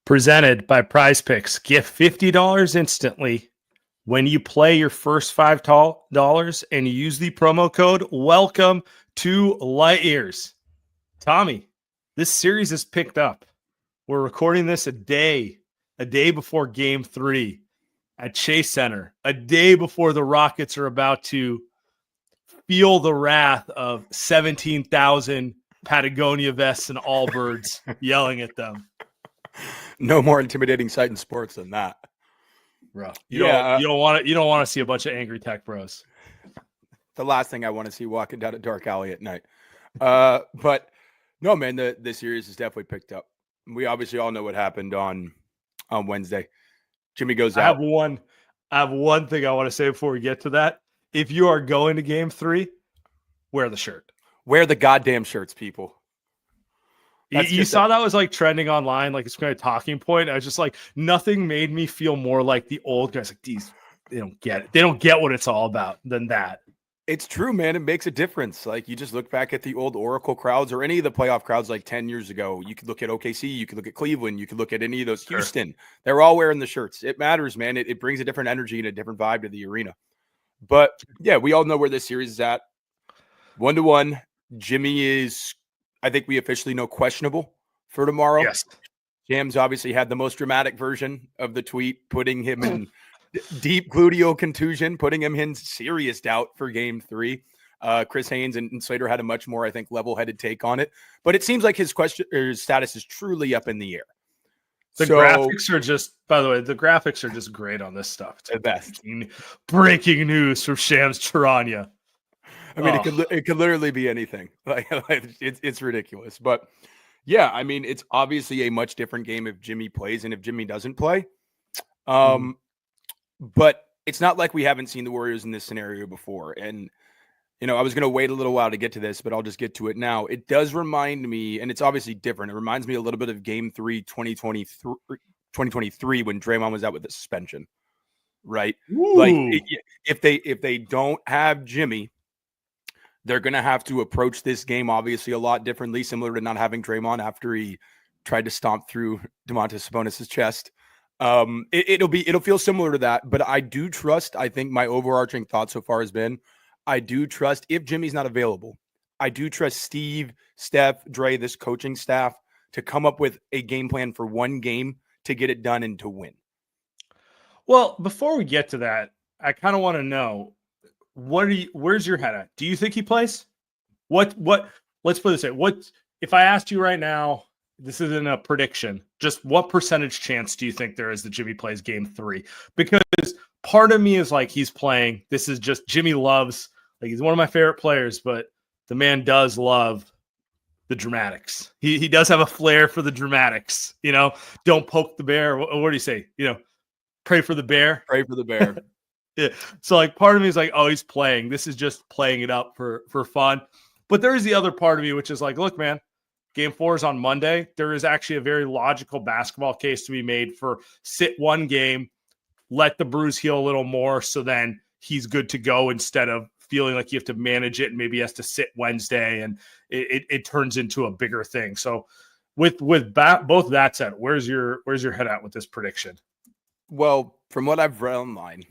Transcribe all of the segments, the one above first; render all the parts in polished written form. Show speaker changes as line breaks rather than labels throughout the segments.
Presented by Prize Picks. Get $50 instantly when you play your first $5 and you use the promo code WELCOME to Light Years. Tommy, this series is picked up. We're recording this a day before Game 3 at Chase Center, a day before the Rockets are about to feel the wrath of 17,000 Patagonia vests and Allbirds yelling at them.
No more intimidating sight in sports than that,
bro. You don't want to see a bunch of angry tech bros.
The last thing I want to see walking down a dark alley at night. But no, man, the series is definitely picked up. We obviously all know what happened on Wednesday. Jimmy goes out.
I have one thing I want to say before we get to that. If you are going to Game 3, wear the shirt.
Wear the goddamn shirts, people.
You saw that was like trending online, like it's kind of a talking point. I was just like, nothing made me feel more like the old guys. Like they don't get it. They don't get what it's all about than that.
It's true, man. It makes a difference. Like you just look back at the old Oracle crowds or any of the playoff crowds like 10 years ago. You could look at OKC, you could look at Cleveland, you could look at any of those. Sure. Houston. They're all wearing the shirts. It matters, man. It brings a different energy and a different vibe to the arena. But yeah, we all know where this series is at. 1-1. Jimmy is, I think we officially know, questionable for tomorrow.
Yes.
James obviously had the most dramatic version of the tweet, putting him in deep gluteal contusion, putting him in serious doubt for Game 3. Chris Haynes and Slater had a much more, I think, level-headed take on it. But it seems like his status is truly up in the air.
Graphics are just, by the way, the graphics are just great on this stuff. It's
the best.
Breaking news from Shams Charania.
I mean, it could literally be anything. Like it's ridiculous. But yeah, I mean, it's obviously a much different game if Jimmy plays and if Jimmy doesn't play. But it's not like we haven't seen the Warriors in this scenario before. And, I was going to wait a little while to get to this, but I'll just get to it now. It does remind me, and it's obviously different. It reminds me a little bit of Game 3, 2023 when Draymond was out with the suspension, right?
Ooh.
Like if they don't have Jimmy, they're going to have to approach this game obviously a lot differently, similar to not having Draymond after he tried to stomp through Domantas Sabonis' chest. It'll feel similar to that, but I do trust, I think my overarching thought so far has been, I do trust if Jimmy's not available, I do trust Steve, Steph, Dre, this coaching staff to come up with a game plan for one game to get it done and to win.
Well, before we get to that, I kind of want to know, where's your head at? Do you think he plays? Let's put it this way. If I asked you right now, this isn't a prediction, just what percentage chance do you think there is that Jimmy plays Game 3? Because part of me is like, he's playing. This is just Jimmy loves, like, he's one of my favorite players, but the man does love the dramatics. He does have a flair for the dramatics, don't poke the bear. What do you say? Pray for the bear.
Pray for the bear.
Yeah. So like part of me is like, oh, he's playing. This is just playing it up for fun. But there is the other part of me, which is like, look, man, Game 4 is on Monday. There is actually a very logical basketball case to be made for sit one game, let the bruise heal a little more, so then he's good to go instead of feeling like you have to manage it and maybe he has to sit Wednesday and it turns into a bigger thing. So with both that said, where's your head at with this prediction?
Well, from what I've read online,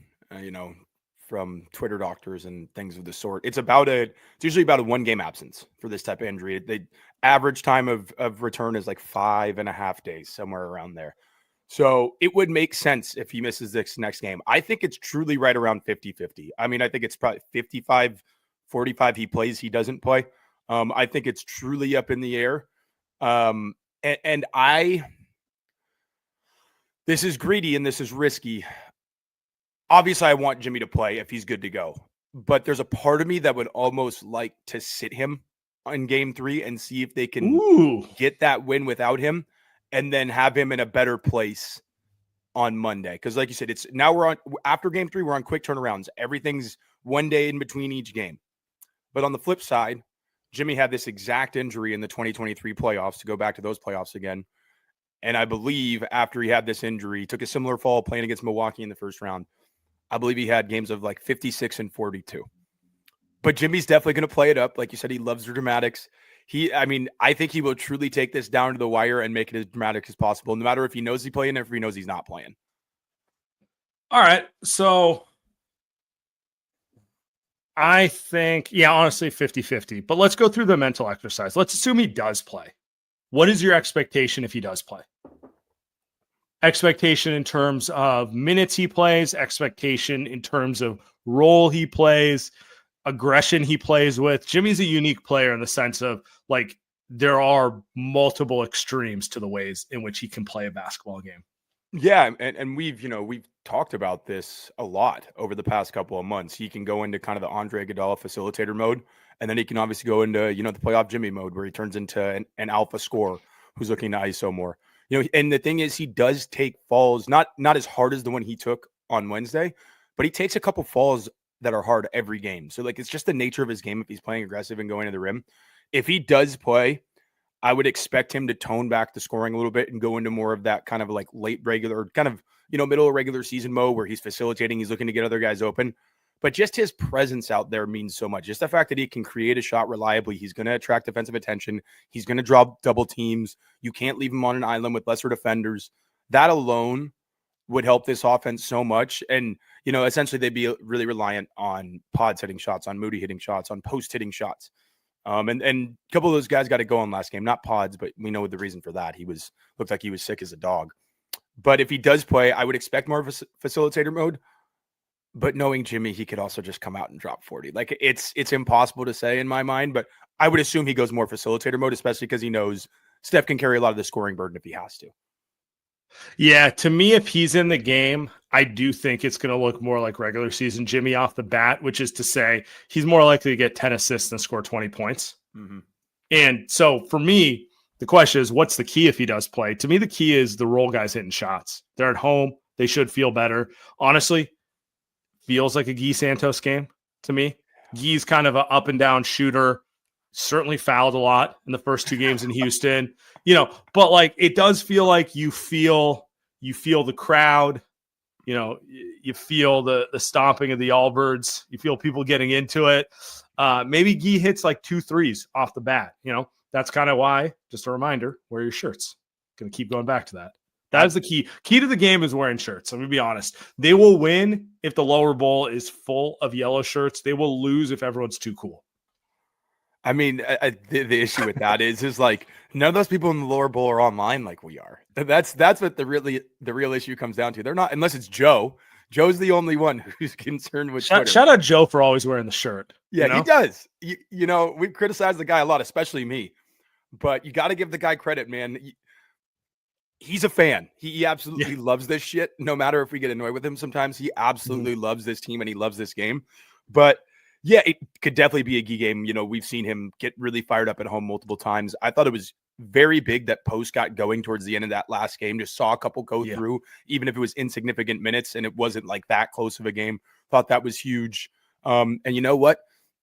from Twitter doctors and things of the sort, it's usually about a 1 game absence for this type of injury. The average time of return is like 5.5 days, somewhere around there. So it would make sense if he misses this next game. I think it's truly right around 50-50. I mean, I think it's probably 55-45 he plays, he doesn't play. I think it's truly up in the air. This is greedy and this is risky. Obviously, I want Jimmy to play if he's good to go. But there's a part of me that would almost like to sit him in Game 3 and see if they can get that win without him and then have him in a better place on Monday. Because like you said, after Game 3, we're on quick turnarounds. Everything's 1 day in between each game. But on the flip side, Jimmy had this exact injury in the 2023 playoffs, to go back to those playoffs again. And I believe after he had this injury, he took a similar fall playing against Milwaukee in the first round. I believe he had games of like 56 and 42. But Jimmy's definitely going to play it up. Like you said, he loves the dramatics. I think he will truly take this down to the wire and make it as dramatic as possible, no matter if he knows he's playing or if he knows he's not playing.
All right. So I think, honestly, 50-50. But let's go through the mental exercise. Let's assume he does play. What is your expectation if he does play? Expectation in terms of minutes he plays, expectation in terms of role he plays, aggression he plays with. Jimmy's a unique player in the sense of, like, there are multiple extremes to the ways in which he can play a basketball game.
Yeah, and we've talked about this a lot over the past couple of months. He can go into kind of the Andre Iguodala facilitator mode, and then he can obviously go into the playoff Jimmy mode where he turns into an alpha scorer who's looking to ISO more. And the thing is, he does take falls, not as hard as the one he took on Wednesday, but he takes a couple falls that are hard every game. So, like, it's just the nature of his game if he's playing aggressive and going to the rim. If he does play, I would expect him to tone back the scoring a little bit and go into more of that kind of like late regular, kind of, middle of regular season mode where he's facilitating, he's looking to get other guys open. But just his presence out there means so much. Just the fact that he can create a shot reliably, he's going to attract defensive attention. He's going to draw double teams. You can't leave him on an island with lesser defenders. That alone would help this offense so much. And, essentially they'd be really reliant on Pods hitting shots, on Moody hitting shots, on Post hitting shots. And a couple of those guys got to go on last game, not Pods, but we know the reason for that. Looked like he was sick as a dog. But if he does play, I would expect more of a facilitator mode. But knowing Jimmy, he could also just come out and drop 40. Like, it's impossible to say in my mind, but I would assume he goes more facilitator mode, especially because he knows Steph can carry a lot of the scoring burden if he has to.
Yeah, to me, if he's in the game, I do think it's going to look more like regular season Jimmy off the bat, which is to say he's more likely to get 10 assists than score 20 points. Mm-hmm. And so for me, the question is, what's the key if he does play? To me, the key is the role guys hitting shots. They're at home. They should feel better. Honestly, feels like a Guy Santos game to me. Guy's kind of an up and down shooter, certainly fouled a lot in the first two games in Houston, but like, it does feel like you feel the crowd, you feel the stomping of the Allbirds, you feel people getting into it. Maybe Guy hits like 2 threes off the bat. That's kind of why, just a reminder, wear your shirts. Going to keep going back to that. That is the key. Key to the game is wearing shirts. Let me be honest. They will win if the lower bowl is full of yellow shirts. They will lose if everyone's too cool.
I mean, the issue with that is like none of those people in the lower bowl are online like we are. That's what the real issue comes down to. They're not, unless it's Joe. Joe's the only one who's concerned with Twitter.
Shout out Joe for always wearing the shirt.
Yeah, he does. We've criticized the guy a lot, especially me. But you got to give the guy credit, man. He's a fan. He absolutely loves this shit. No matter if we get annoyed with him sometimes, he absolutely loves this team and he loves this game. But yeah, it could definitely be a Guy game. We've seen him get really fired up at home multiple times. I thought it was very big that Post got going towards the end of that last game. Just saw a couple go through, even if it was insignificant minutes and it wasn't like that close of a game. Thought that was huge. And you know what?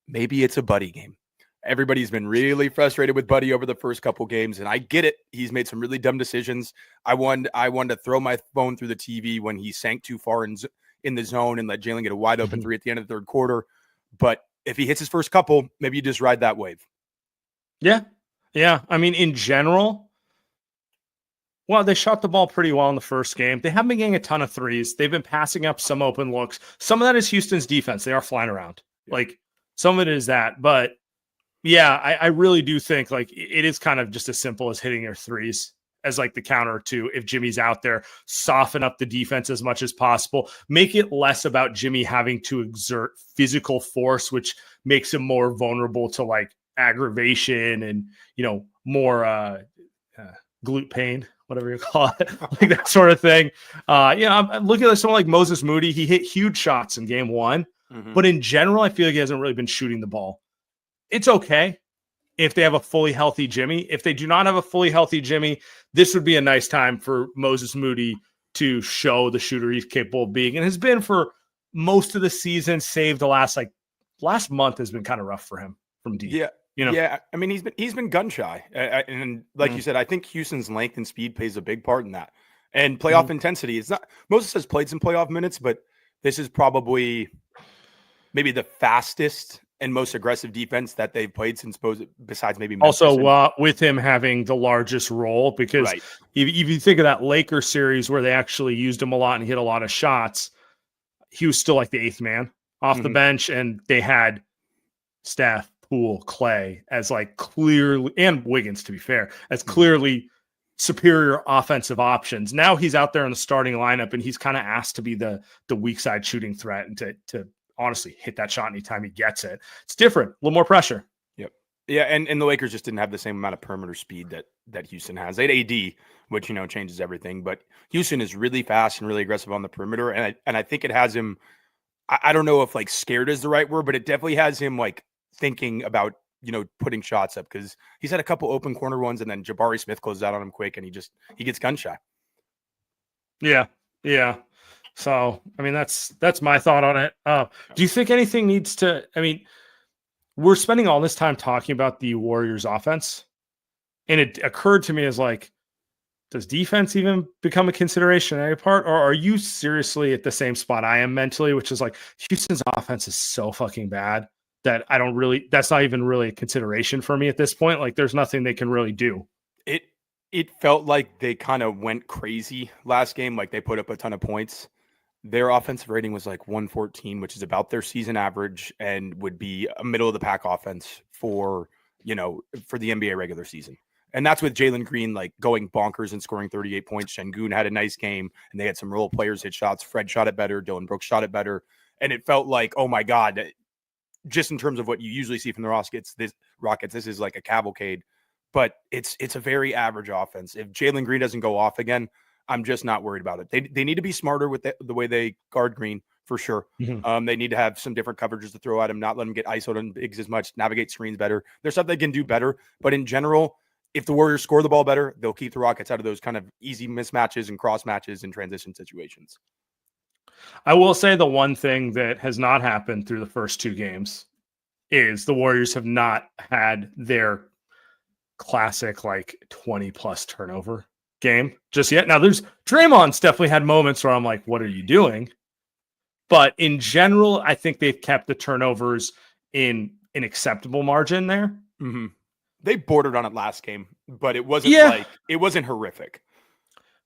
Maybe it's a Buddy game. Everybody's been really frustrated with Buddy over the first couple games, and I get it. He's made some really dumb decisions. I wanted to throw my phone through the TV when he sank too far in the zone and let Jalen get a wide open three at the end of the third quarter. But if he hits his first couple, maybe you just ride that wave.
Yeah. I mean, in general, well, they shot the ball pretty well in the first game. They haven't been getting a ton of threes. They've been passing up some open looks. Some of that is Houston's defense. They are flying around. Like, some of it is that, but yeah, I really do think like it is kind of just as simple as hitting your threes as like the counter to if Jimmy's out there, soften up the defense as much as possible, make it less about Jimmy having to exert physical force, which makes him more vulnerable to like aggravation and, more glute pain, whatever you call it, like that sort of thing. I'm looking at someone like Moses Moody. He hit huge shots in game 1, but in general, I feel like he hasn't really been shooting the ball. It's okay if they have a fully healthy Jimmy. If they do not have a fully healthy Jimmy, this would be a nice time for Moses Moody to show the shooter he's capable of being and has been for most of the season, save the last month has been kind of rough for him from deep.
Yeah. Yeah. I mean, he's been gun shy. And like you said, I think Houston's length and speed plays a big part in that. And playoff intensity. It's not, Moses has played some playoff minutes, but this is probably maybe the fastest and most aggressive defense that they've played since besides maybe Memphis.
Also, with him having the largest role, because
Right.
if you think of that Lakers series where they actually used him a lot and hit a lot of shots, he was still like the eighth man off the bench, and they had Steph, Poole, Clay as like clearly, and Wiggins, to be fair, as clearly superior offensive options. Now he's out there in the starting lineup, and he's kind of asked to be the weak side shooting threat and to honestly hit that shot anytime he gets it. It's different, a little more pressure.
Yep. Yeah, and the Lakers just didn't have the same amount of perimeter speed that Houston has. They had AD, which changes everything, but Houston is really fast and really aggressive on the perimeter, and I think it has him. I don't know if like scared is the right word, but it definitely has him like thinking about putting shots up, because he's had a couple open corner ones, and then Jabari Smith closes out on him quick, and he gets gun shy.
Yeah. So, I mean, that's my thought on it. Do you think anything needs to, I mean, we're spending all this time talking about the Warriors offense, and it occurred to me as like, does defense even become a consideration at any part? Or are you seriously at the same spot I am mentally, which is like Houston's offense is so fucking bad that that's not even really a consideration for me at this point. Like there's nothing they can really do.
It felt like they kind of went crazy last game. Like they put up a ton of points. Their offensive rating was like 114, which is about their season average and would be a middle of the pack offense for the NBA regular season. And that's with Jalen Green like going bonkers and scoring 38 points. Şengün had a nice game, and they had some role players hit shots. Fred shot it better. Dylan Brooks shot it better. And it felt like, oh my God, just in terms of what you usually see from the Rockets, this is like a cavalcade. But it's a very average offense. If Jalen Green doesn't go off again, I'm just not worried about it. They need to be smarter with the way they guard Green, for sure. They need to have some different coverages to throw at him, not let him get ISO'd on bigs as much, navigate screens better. There's stuff they can do better. But in general, if the Warriors score the ball better, they'll keep the Rockets out of those kind of easy mismatches and cross matches and transition situations.
I will say the one thing that has not happened through the first two games is the Warriors have not had their classic like 20 plus turnover game just yet. Now there's Draymond's definitely had moments where I'm like, what are you doing? But in general, I think they've kept the turnovers in an acceptable margin there.
They bordered on it last game, but it wasn't horrific.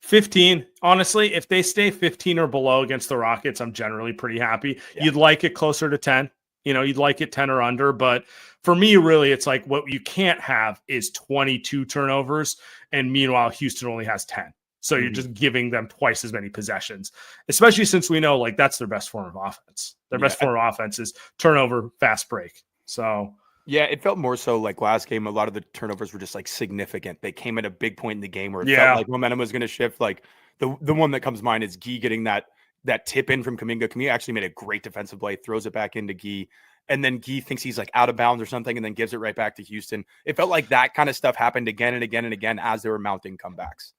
15. Honestly, if they stay 15 or below against the Rockets, I'm generally pretty happy. Yeah. You'd like it closer to 10. You'd like it 10 or under. But for me, really, it's like what you can't have is 22 turnovers. And meanwhile, Houston only has 10. So you're just giving them twice as many possessions, especially since we know like that's their best form of offense. Their best form of offense is turnover, fast break. So
yeah, it felt more so like last game. A lot of the turnovers were just like significant. They came at a big point in the game where it felt like momentum was going to shift. Like the one that comes to mind is Guy getting that tip in from Kuminga. Kuminga actually made a great defensive play, throws it back into Guy, and then Guy thinks he's like out of bounds or something, and then gives it right back to Houston. It felt like that kind of stuff happened again and again and again as they were mounting comebacks.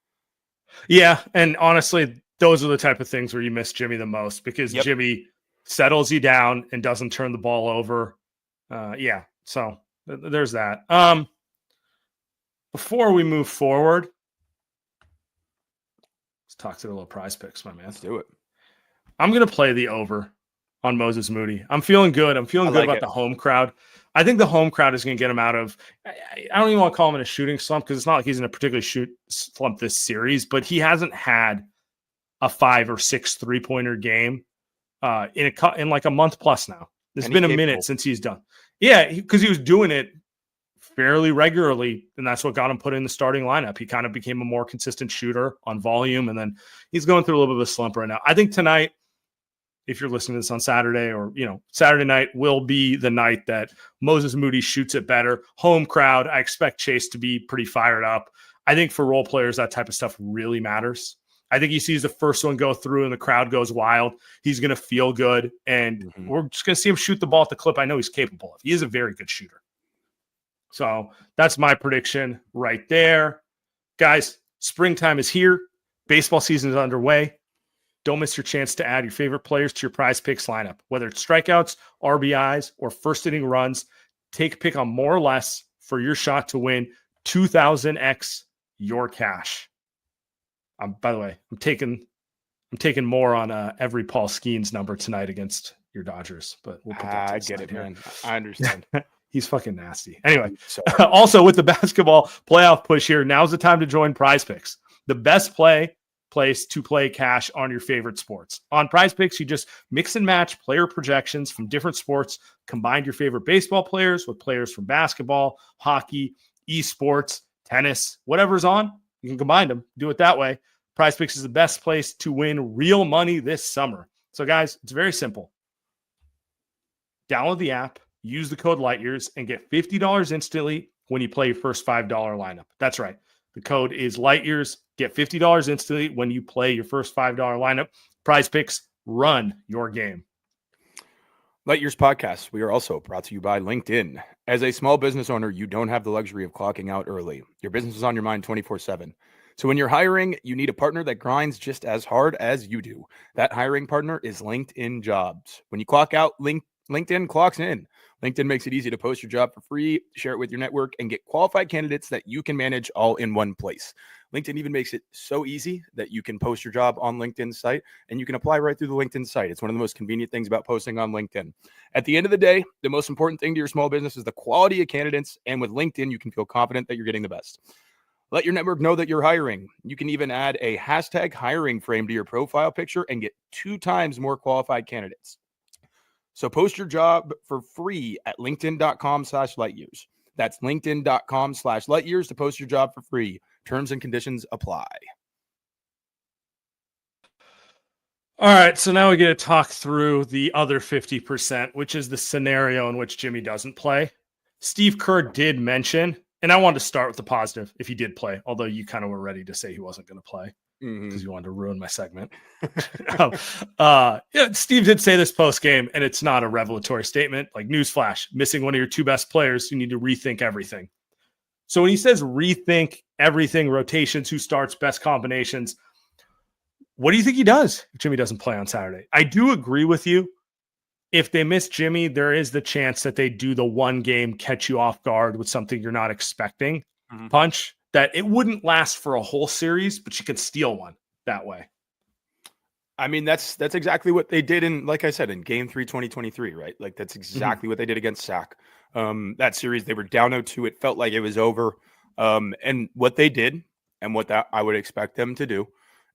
Yeah,
and honestly, those are the type of things where you miss Jimmy the most, because Jimmy settles you down and doesn't turn the ball over. So there's that. Before we move forward, let's talk to the little prize picks, my man.
Let's do it.
I'm going to play the over on Moses Moody. I'm feeling good. I'm feeling good about the home crowd. I think the home crowd is going to get him out of, I don't even want to call him in a shooting slump, because it's not like he's in a particularly shoot slump this series, but he hasn't had a 5 or 6 3-pointer game in like a month plus now. It's been a minute since he's done. Yeah, because he was doing it fairly regularly, and that's what got him put in the starting lineup. He kind of became a more consistent shooter on volume, and then he's going through a little bit of a slump right now. I think tonight, if you're listening to this on Saturday, or Saturday night will be the night that Moses Moody shoots it better. Home crowd, I expect Chase to be pretty fired up. I think for role players, that type of stuff really matters. I think he sees the first one go through and the crowd goes wild. He's going to feel good, and we're just going to see him shoot the ball at the clip I know he's capable of. He is a very good shooter. So that's my prediction right there. Guys, springtime is here. Baseball season is underway. Don't miss your chance to add your favorite players to your prize picks lineup. Whether it's strikeouts, RBIs, or first inning runs, take a pick on more or less for your shot to win 2,000x your cash. By the way, I'm taking more on every Paul Skeens number tonight against your Dodgers, but we'll put that to
I
the
get
side
it,
here.
man. I understand.
He's fucking nasty. Anyway,
So
also with the basketball playoff push here, now's the time to join Prize Picks, the best place to play cash on your favorite sports. On Prize Picks, you just mix and match player projections from different sports, combine your favorite baseball players with players from basketball, hockey, esports, tennis, whatever's on, you can combine them. Do it that way. Prize Picks is the best place to win real money this summer. So guys, it's very simple. Download the app, use the code LIGHTYEARS, and get $50 instantly when you play your first $5 lineup. That's right. The code is LIGHTYEARS. Get $50 instantly when you play your first $5 lineup. Prize Picks, run your game.
Light Years Podcast, we are also brought to you by LinkedIn. As a small business owner, you don't have the luxury of clocking out early. Your business is on your mind 24/7. So when you're hiring, you need a partner that grinds just as hard as you do. That hiring partner is LinkedIn Jobs. When you clock out, LinkedIn clocks in. LinkedIn makes it easy to post your job for free, share it with your network, and get qualified candidates that you can manage all in one place. LinkedIn even makes it so easy that you can post your job on LinkedIn's site and you can apply right through the LinkedIn site. It's one of the most convenient things about posting on LinkedIn. At the end of the day, the most important thing to your small business is the quality of candidates. And with LinkedIn, you can feel confident that you're getting the best. Let your network know that you're hiring. You can even add a hashtag hiring frame to your profile picture and get 2 times more qualified candidates. So post your job for free at linkedin.com/lightyears. That's linkedin.com/lightyears to post your job for free. Terms and conditions apply.
All right, so now we get to talk through the other 50%, which is the scenario in which Jimmy doesn't play. Steve Kerr did mention, and I wanted to start with the positive if he did play, although you kind of were ready to say he wasn't going to play because you wanted to ruin my segment. Steve did say this post game, and it's not a revelatory statement. Like, newsflash, missing one of your 2 best players, you need to rethink everything. So when he says rethink everything, rotations, who starts, best combinations, what do you think he does if Jimmy doesn't play on Saturday? I do agree with you. If they miss Jimmy, there is the chance that they do the one game catch you off guard with something you're not expecting punch, that it wouldn't last for a whole series, but you could steal one that way.
I mean, that's exactly what they did in, like I said, in Game 3, 2023, right? Like, that's exactly what they did against Sac. That series, they were down 0-2. It felt like it was over. And what they did, and what that I would expect them to do,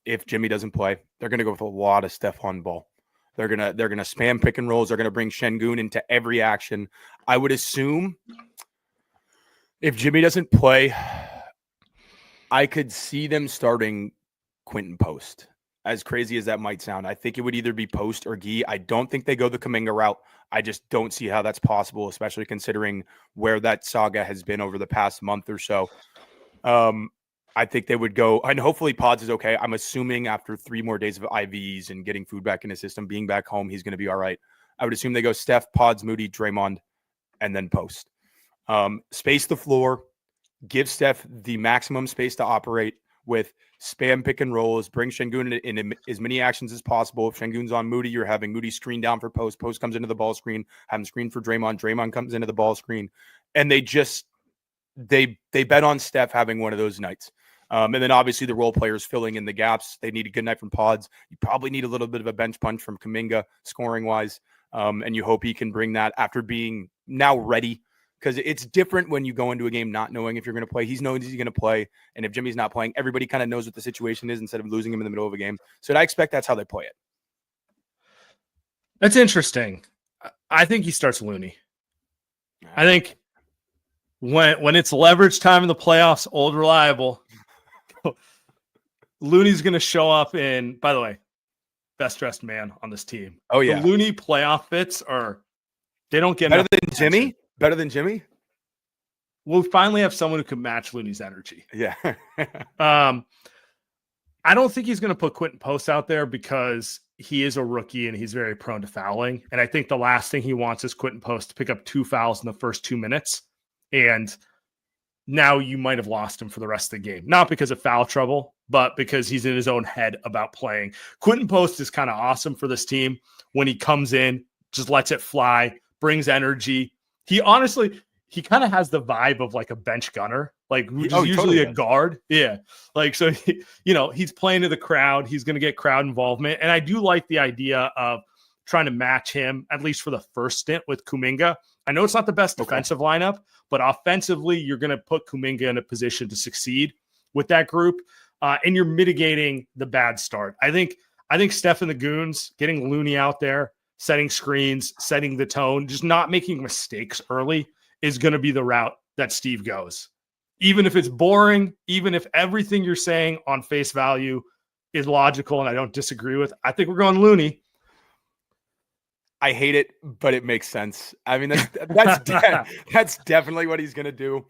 if Jimmy doesn't play, they're going to go with a lot of Stephon ball. They're gonna spam pick and rolls. They're gonna bring Şengün into every action. I would assume if Jimmy doesn't play, I could see them starting Quentin Post. As crazy as that might sound, I think it would either be Post or Gee. I don't think they go the Kuminga route. I just don't see how that's possible, especially considering where that saga has been over the past month or so. I think they would go, and hopefully Pods is okay. I'm assuming after 3 more days of IVs and getting food back in his system, being back home, he's going to be all right. I would assume they go Steph, Pods, Moody, Draymond, and then Post. Space the floor, give Steph the maximum space to operate with, spam pick and rolls, bring Şengün in as many actions as possible. If Şengün's on Moody, you're having Moody screen down for Post. Post comes into the ball screen, have him screen for Draymond. Draymond comes into the ball screen. And they bet on Steph having one of those nights. And then obviously the role players filling in the gaps. They need a good night from Pods. You probably need a little bit of a bench punch from Kuminga scoring wise. And you hope he can bring that after being now ready, because it's different when you go into a game not knowing if you're going to play. He's known he's going to play. And if Jimmy's not playing, everybody kind of knows what the situation is instead of losing him in the middle of a game. So I expect that's how they play it.
That's interesting. I think he starts Looney. I think when it's leverage time in the playoffs, old reliable, Looney's going to show up in, by the way, best dressed man on this team.
Oh, yeah.
The Looney playoff fits they don't get
better than Jimmy? Better than Jimmy?
We'll finally have someone who can match Looney's energy.
Yeah.
I don't think he's going to put Quentin Post out there because he is a rookie and he's very prone to fouling. And I think the last thing he wants is Quentin Post to pick up 2 fouls in the first 2 minutes. And now you might have lost him for the rest of the game. Not because of foul trouble, but because he's in his own head about playing. Quentin Post is kind of awesome for this team when he comes in, just lets it fly, brings energy. He kind of has the vibe of like a bench gunner, like usually totally a guard. Yeah. Like, so, he's playing to the crowd. He's going to get crowd involvement. And I do like the idea of trying to match him, at least for the first stint with Kuminga. I know it's not the best defensive lineup, but offensively, you're going to put Kuminga in a position to succeed with that group, and you're mitigating the bad start. I think Steph and the Goons, getting Looney out there, setting screens, setting the tone, just not making mistakes early is going to be the route that Steve goes. Even if it's boring, even if everything you're saying on face value is logical and I don't disagree with, I think we're going Looney.
I hate it, but it makes sense. I mean, that's definitely what he's going to do.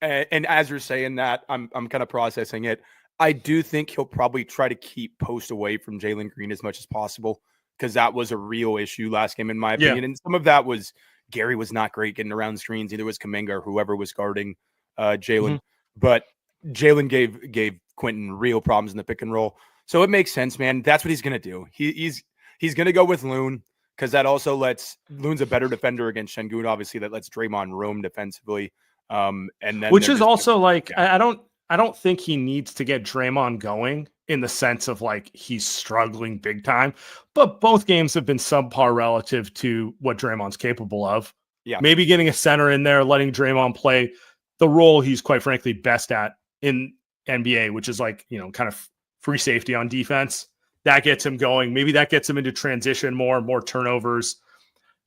And as you're saying that, I'm kind of processing it. I do think he'll probably try to keep post away from Jalen Green as much as possible, because that was a real issue last game, in my opinion. And some of that was Gary was not great getting around screens. Either was Kuminga or whoever was guarding Jalen. But Jalen gave Quentin real problems in the pick and roll. So it makes sense, man. That's what he's going to do. He's going to go with Loon, because that also lets Loon's a better defender against Şengün. Obviously, that lets Draymond roam defensively. And then
which is also like, I don't think he needs to get Draymond going in the sense of like he's struggling big time, but both games have been subpar relative to what Draymond's capable of.
Yeah.
Maybe getting a center in there, letting Draymond play the role he's quite frankly best at in NBA, which is like, kind of free safety on defense. That gets him going. Maybe that gets him into transition more turnovers.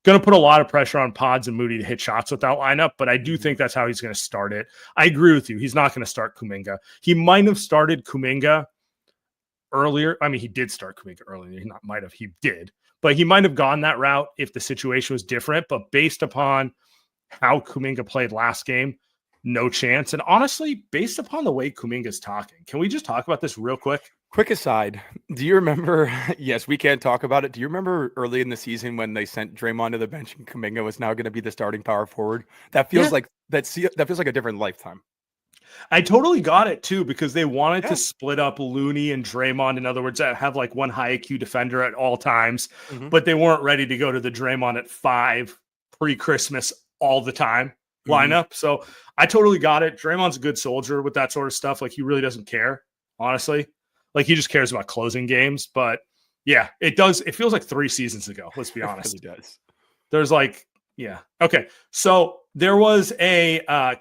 Going to put a lot of pressure on Pods and Moody to hit shots with that lineup, but I do think that's how he's going to start it. I agree with you. He's not going to start Kuminga. He might have started Kuminga earlier. I mean, he did start Kuminga earlier. He did. But he might have gone that route if the situation was different. But based upon how Kuminga played last game, no chance. And honestly, based upon the way Kuminga's talking, can we just talk about this real quick?
Quick aside, do you remember? Yes, we can't talk about it. Do you remember early in the season when they sent Draymond to the bench and Kuminga was now going to be the starting power forward? That feels like that feels like a different lifetime.
I totally got it too, because they wanted to split up Looney and Draymond. In other words, have like one high IQ defender at all times, but they weren't ready to go to the Draymond at 5 pre-Christmas all the time lineup. So I totally got it. Draymond's a good soldier with that sort of stuff. Like, he really doesn't care, honestly. Like, he just cares about closing games. But yeah, it does. It feels like 3 seasons ago. Let's be honest.
It really does.
There's like, yeah. Okay. So there was a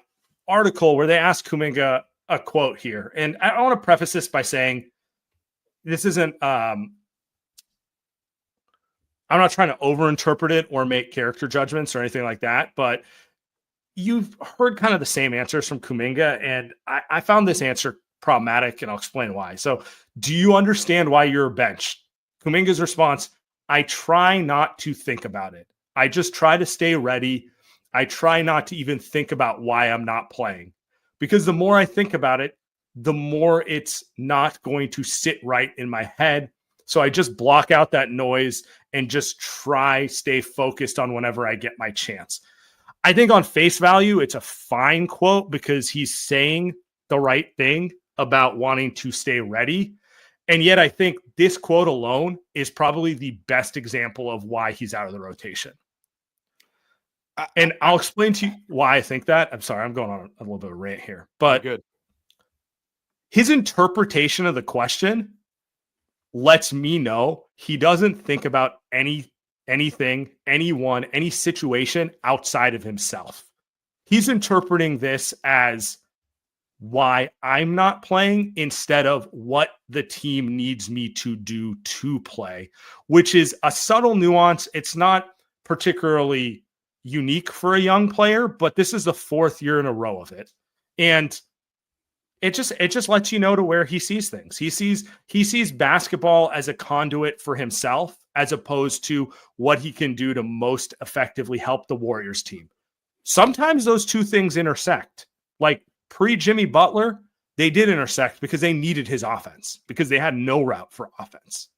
article where they asked Kuminga a quote here. And I want to preface this by saying this isn't, I'm not trying to overinterpret it or make character judgments or anything like that, but you've heard kind of the same answers from Kuminga. And I found this answer problematic, and I'll explain why. So, do you understand why you're benched? Kuminga's response: I try not to think about it. I just try to stay ready. I try not to even think about why I'm not playing, because the more I think about it, the more it's not going to sit right in my head. So I just block out that noise and just stay focused on whenever I get my chance. I think on face value, it's a fine quote because he's saying the right thing about wanting to stay ready. And yet I think this quote alone is probably the best example of why he's out of the rotation. And I'll explain to you why I think that. I'm sorry, I'm going on a little bit of a rant here, but his interpretation of the question lets me know he doesn't think about anything, anyone, any situation outside of himself. He's interpreting this as why I'm not playing instead of what the team needs me to do to play, which is a subtle nuance. It's not particularly unique for a young player, but this is the 4th year in a row of it. And it just lets you know to where he sees things. He sees basketball as a conduit for himself, as opposed to what he can do to most effectively help the Warriors team. Sometimes those two things intersect. Like pre-Jimmy Butler, they did intersect because they needed his offense, because they had no route for offense.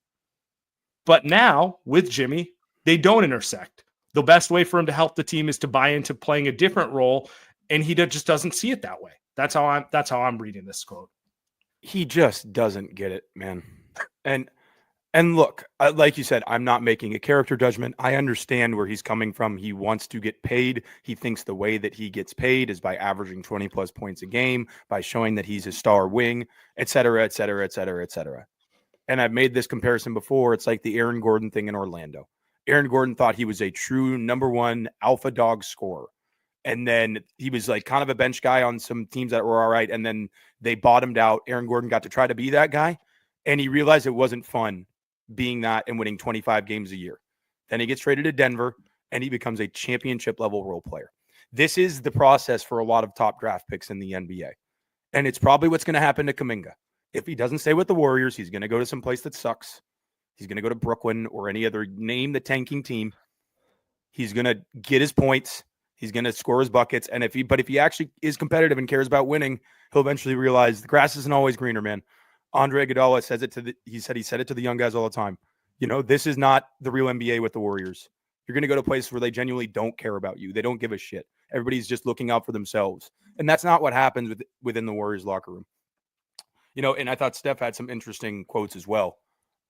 But now with Jimmy, they don't intersect. The best way for him to help the team is to buy into playing a different role, and he just doesn't see it that way. That's how I'm reading this quote.
He just doesn't get it, man. And look, like you said, I'm not making a character judgment. I understand where he's coming from. He wants to get paid. He thinks the way that he gets paid is by averaging 20 plus points a game, by showing that he's a star wing, et cetera, et cetera, et cetera, et cetera. And I've made this comparison before. It's like the Aaron Gordon thing in Orlando. Aaron Gordon thought he was a true number one alpha dog scorer. And then he was like kind of a bench guy on some teams that were all right. And then they bottomed out. Aaron Gordon got to try to be that guy. And he realized it wasn't fun being that and winning 25 games a year. Then he gets traded to Denver and he becomes a championship level role player. This is the process for a lot of top draft picks in the NBA. And it's probably what's going to happen to Kuminga. If he doesn't stay with the Warriors, he's going to go to some place that sucks. He's going to go to Brooklyn or any other name the tanking team. He's going to get his points. He's going to score his buckets. And if he actually is competitive and cares about winning, he'll eventually realize the grass isn't always greener, man. Andre Iguodala says it he said it to the young guys all the time. You know, this is not the real NBA with the Warriors. You're going to go to places where they genuinely don't care about you. They don't give a shit. Everybody's just looking out for themselves. And that's not what happens within the Warriors locker room. You know, and I thought Steph had some interesting quotes as well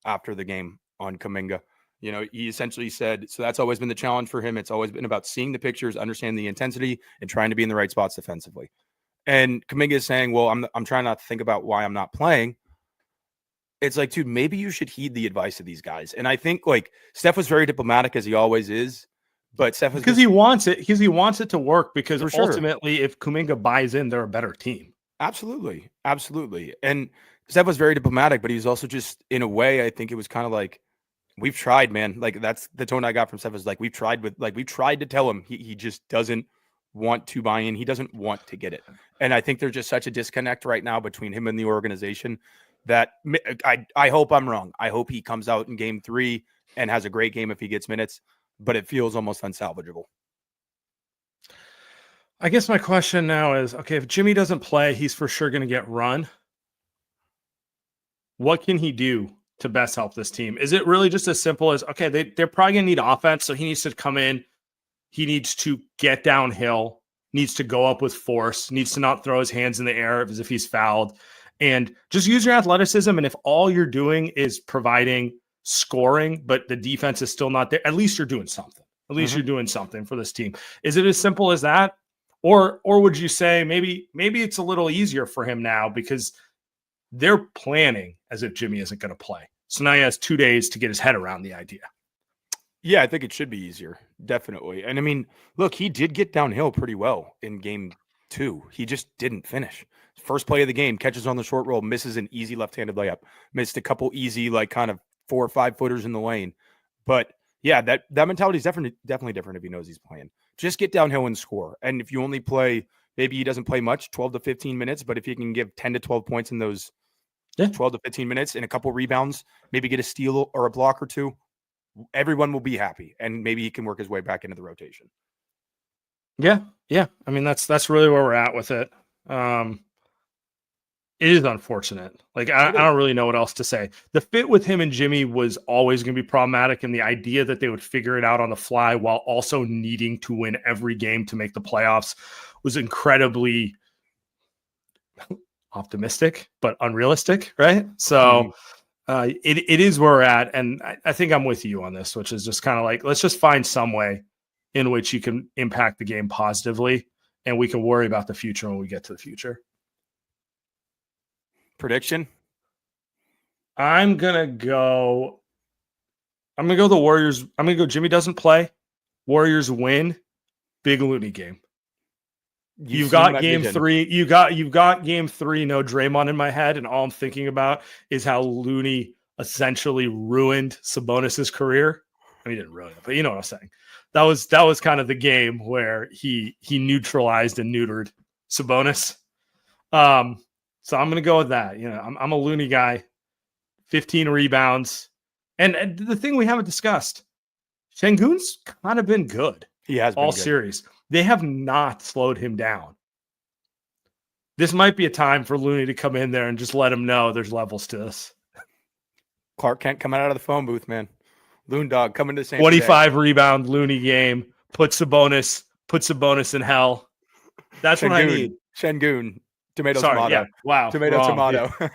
after the game on Kuminga. You know, he essentially said, so that's always been the challenge for him. It's always been about seeing the pictures, understanding the intensity, and trying to be in the right spots defensively. And Kuminga is saying, well, I'm trying not to think about why I'm not playing. It's like, dude, maybe you should heed the advice of these guys. And I think like Steph was very diplomatic as he always is, but Steph was
because he wants it. Because he wants it to work. Because ultimately,
sure,
if Kuminga buys in, they're a better team.
Absolutely, absolutely. And Steph was very diplomatic, but he was also just in a way. I think it was kind of like, we've tried, man. Like that's the tone I got from Steph. Is like we've tried to tell him he just doesn't want to buy in. He doesn't want to get it. And I think there's just such a disconnect right now between him and the organization that I hope I'm wrong. I hope he comes out in game 3 and has a great game if he gets minutes, but it feels almost unsalvageable.
I guess my question now is, okay, if Jimmy doesn't play, he's for sure going to get run. What can he do to best help this team? Is it really just as simple as, okay, they're probably going to need offense, so he needs to come in. He needs to get downhill, needs to go up with force, needs to not throw his hands in the air as if he's fouled, and just use your athleticism. And if all you're doing is providing scoring, but the defense is still not there, at least you're doing something. At least you're doing something for this team. Is it as simple as that? Or would you say maybe it's a little easier for him now because they're planning as if Jimmy isn't going to play. So now he has 2 days to get his head around the idea.
Yeah, I think it should be easier. Definitely. And I mean, look, he did get downhill pretty well in game 2. He just didn't finish. First play of the game, catches on the short roll, misses an easy left-handed layup, missed a couple easy, like kind of 4 or 5 footers in the lane. But yeah, that mentality is definitely different if he knows he's playing. Just get downhill and score. And if you only play, maybe he doesn't play much, 12 to 15 minutes, but if he can give 10 to 12 points in those 12 to 15 minutes and a couple rebounds, maybe get a steal or a block or two, everyone will be happy. And maybe he can work his way back into the rotation.
Yeah. I mean, that's really where we're at with it. It is unfortunate. Like, I don't really know what else to say. The fit with him and Jimmy was always going to be problematic, and the idea that they would figure it out on the fly while also needing to win every game to make the playoffs was incredibly optimistic, but unrealistic, right? So it is where we're at, and I think I'm with you on this, which is just kind of like, let's just find some way in which you can impact the game positively, and we can worry about the future when we get to the future.
Prediction?
I'm gonna go the Warriors. I'm gonna go Jimmy doesn't play. Warriors win. Big Looney game. You've got game 3. You've got game 3. No Draymond in my head, and all I'm thinking about is how Looney essentially ruined Sabonis's career. I mean, he didn't ruin it, but you know what I'm saying. That was kind of the game where he neutralized and neutered Sabonis. So I'm going to go with that. You know, I'm a Looney guy. 15 rebounds. And the thing we haven't discussed, Şengün's kind of been good.
He has been
all
good.
Series. They have not slowed him down. This might be a time for Looney to come in there and just let him know there's levels to this.
Clark Kent coming out of the phone booth, man. Loon Dog coming to San
25 rebound Looney game. Put Sabonis in hell. That's
Şengün,
what I need.
Şengün. Tomato,
Sorry,
tomato.
Yeah. Wow.
Tomato.
Yeah.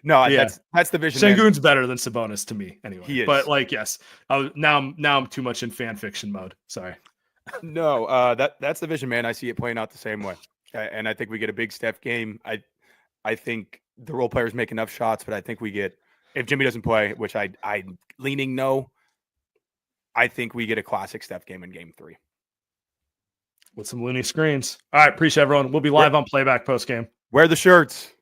No, that's the vision.
Şengün's better than Sabonis to me, anyway.
He is.
But like, yes, now I'm too much in fan fiction mode. Sorry.
No, that's the vision, man. I see it playing out the same way, and I think we get a big Steph game. I think the role players make enough shots, but I think we get, if Jimmy doesn't play, which I'm leaning no. I think we get a classic Steph game in game 3.
With some loony screens. All right, appreciate everyone. We'll be live on playback post game.
Wear the shirts.